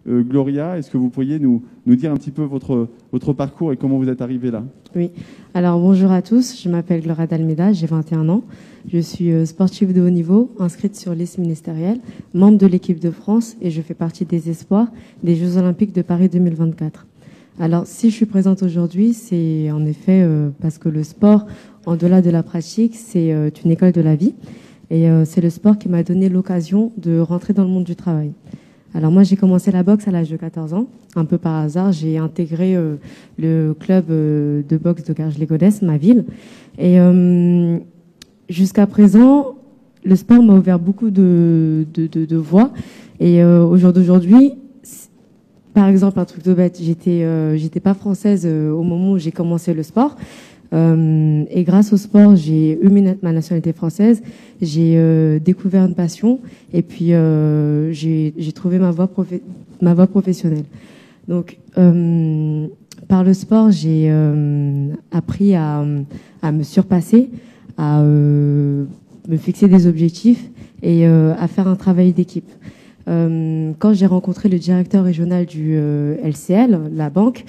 Gloria, est-ce que vous pourriez nous dire un petit peu votre parcours et comment vous êtes arrivée là? Oui, alors bonjour à tous, je m'appelle Gloria d'Almeida, j'ai 21 ans. Je suis sportive de haut niveau, inscrite sur liste ministérielle, membre de l'équipe de France et je fais partie des espoirs des Jeux Olympiques de Paris 2024. Alors, si je suis présente aujourd'hui, c'est en effet parce que le sport, en-delà de la pratique, c'est une école de la vie. Et c'est le sport qui m'a donné l'occasion de rentrer dans le monde du travail. Alors moi, j'ai commencé la boxe à l'âge de 14 ans. Un peu par hasard, j'ai intégré le club de boxe de Garges-les-Gonesse, ma ville. Et jusqu'à présent, le sport m'a ouvert beaucoup de voies. Et au jour d'aujourd'hui, par exemple, un truc de bête, j'étais pas française au moment où j'ai commencé le sport. Et grâce au sport, j'ai eu ma nationalité française, j'ai découvert une passion et puis j'ai trouvé ma voie professionnelle. Donc, par le sport, j'ai appris à me surpasser, à me fixer des objectifs et à faire un travail d'équipe. Quand j'ai rencontré le directeur régional du LCL, la banque,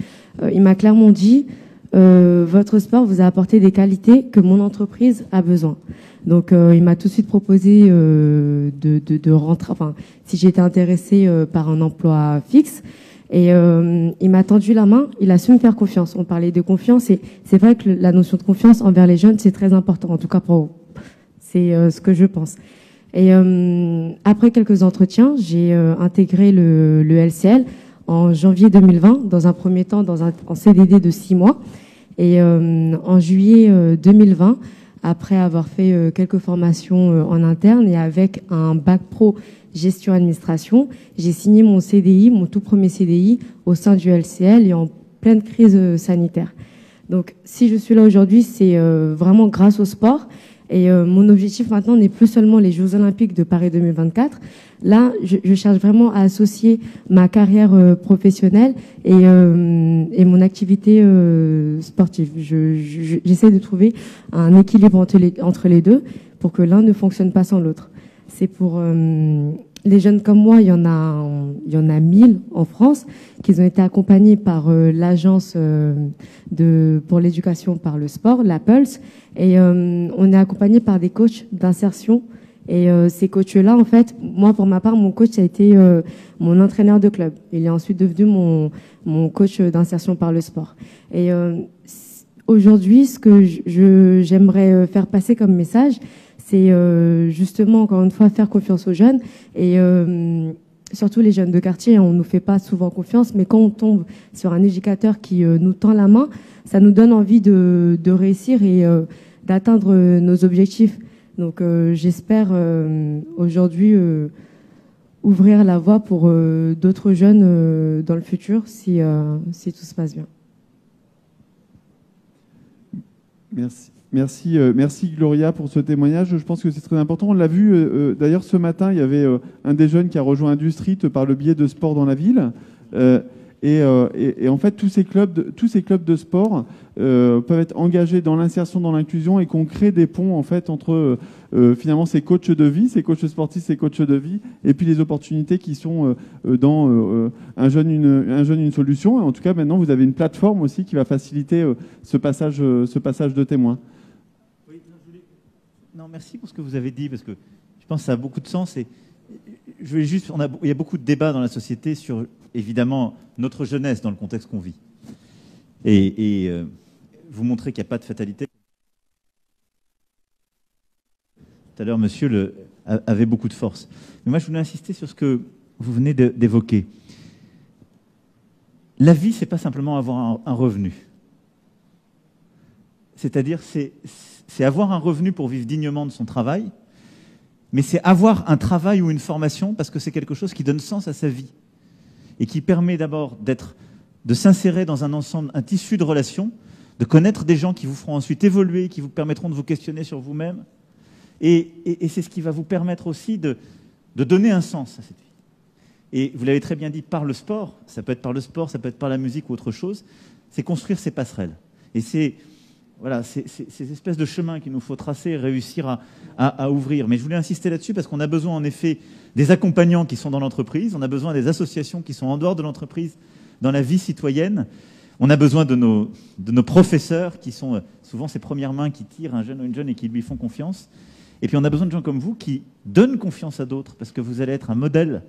il m'a clairement dit votre sport vous a apporté des qualités que mon entreprise a besoin. Donc il m'a tout de suite proposé de rentrer, enfin si j'étais intéressée par un emploi fixe. Et il m'a tendu la main, il a su me faire confiance. On parlait de confiance et c'est vrai que la notion de confiance envers les jeunes, c'est très important. En tout cas, c'est ce que je pense. Et après quelques entretiens, j'ai intégré le LCL en janvier 2020, dans un premier temps en CDD de 6 mois. Et en juillet 2020, après avoir fait quelques formations en interne et avec un bac pro gestion administration, j'ai signé mon CDI, mon tout premier CDI au sein du LCL et en pleine crise sanitaire. Donc si je suis là aujourd'hui, c'est vraiment grâce au sport. Et mon objectif maintenant n'est plus seulement les Jeux Olympiques de Paris 2024. Là, je cherche vraiment à associer ma carrière professionnelle et mon activité sportive. J'essaie de trouver un équilibre entre les deux pour que l'un ne fonctionne pas sans l'autre. C'est pour les jeunes comme moi, il y en a 1000 en France qui ont été accompagnés par l'agence pour l'éducation par le sport, la Pulse, et on est accompagné par des coachs d'insertion. Et ces coachs-là, en fait, moi pour ma part, mon coach a été mon entraîneur de club. Il est ensuite devenu mon coach d'insertion par le sport. Et aujourd'hui, ce que j'aimerais faire passer comme message, c'est justement, encore une fois, faire confiance aux jeunes et surtout les jeunes de quartier. On nous fait pas souvent confiance, mais quand on tombe sur un éducateur qui nous tend la main, ça nous donne envie de réussir et d'atteindre nos objectifs. Donc j'espère aujourd'hui ouvrir la voie pour d'autres jeunes dans le futur si tout se passe bien. Merci Gloria pour ce témoignage. Je pense que c'est très important. On l'a vu d'ailleurs ce matin, il y avait un des jeunes qui a rejoint Industrie par le biais de sport dans la ville. Et en fait, tous ces clubs de sport peuvent être engagés dans l'insertion, dans l'inclusion, et qu'on crée des ponts en fait entre finalement ces coachs de vie, ces coachs sportifs, ces coachs de vie, et puis les opportunités qui sont dans un jeune, une solution. Et en tout cas, maintenant, vous avez une plateforme aussi qui va faciliter ce passage de témoins. Oui, non, merci pour ce que vous avez dit, parce que je pense que ça a beaucoup de sens. Et je voulais juste, il y a beaucoup de débats dans la société sur, évidemment, notre jeunesse dans le contexte qu'on vit. Et vous montrez qu'il n'y a pas de fatalité. Tout à l'heure, monsieur avait beaucoup de force. Mais moi, je voulais insister sur ce que vous venez d'évoquer. La vie, ce n'est pas simplement avoir un revenu. C'est-à-dire, c'est avoir un revenu pour vivre dignement de son travail, mais c'est avoir un travail ou une formation parce que c'est quelque chose qui donne sens à sa vie et qui permet d'abord de s'insérer dans un ensemble, un tissu de relations, de connaître des gens qui vous feront ensuite évoluer, qui vous permettront de vous questionner sur vous-même. Et c'est ce qui va vous permettre aussi de donner un sens à cette vie. Et vous l'avez très bien dit, par le sport, ça peut être par le sport, ça peut être par la musique ou autre chose, c'est construire ces passerelles. Et c'est voilà, ces espèces de chemins qu'il nous faut tracer et réussir à ouvrir. Mais je voulais insister là-dessus parce qu'on a besoin en effet des accompagnants qui sont dans l'entreprise, on a besoin des associations qui sont en dehors de l'entreprise, dans la vie citoyenne. On a besoin de nos professeurs qui sont souvent ces premières mains qui tirent un jeune ou une jeune et qui lui font confiance. Et puis on a besoin de gens comme vous qui donnent confiance à d'autres parce que vous allez être un modèle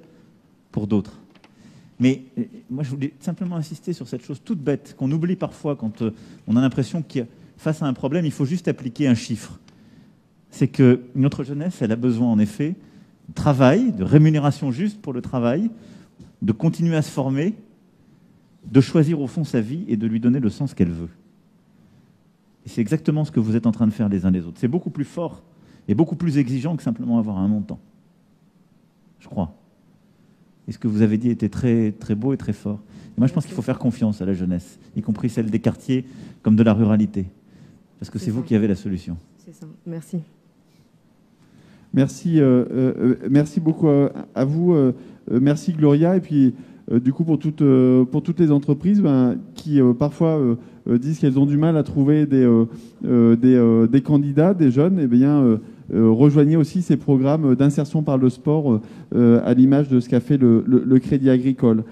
pour d'autres. Mais moi, je voulais simplement insister sur cette chose toute bête qu'on oublie parfois quand on a l'impression que face à un problème, il faut juste appliquer un chiffre. C'est que notre jeunesse, elle a besoin en effet de travail, de rémunération juste pour le travail, de continuer à se former, de choisir au fond sa vie et de lui donner le sens qu'elle veut. Et c'est exactement ce que vous êtes en train de faire les uns les autres. C'est beaucoup plus fort et beaucoup plus exigeant que simplement avoir un montant. Je crois. Et ce que vous avez dit était très, très beau et très fort. Et moi, je pense qu'il faut faire confiance à la jeunesse, y compris celle des quartiers comme de la ruralité. Parce que c'est vous qui avez la solution. C'est ça. Merci. Merci, merci beaucoup à vous. Merci Gloria. Et puis, du coup, pour toutes les entreprises qui parfois disent qu'elles ont du mal à trouver des candidats, des jeunes, eh bien, rejoignez aussi ces programmes d'insertion par le sport à l'image de ce qu'a fait le Crédit Agricole.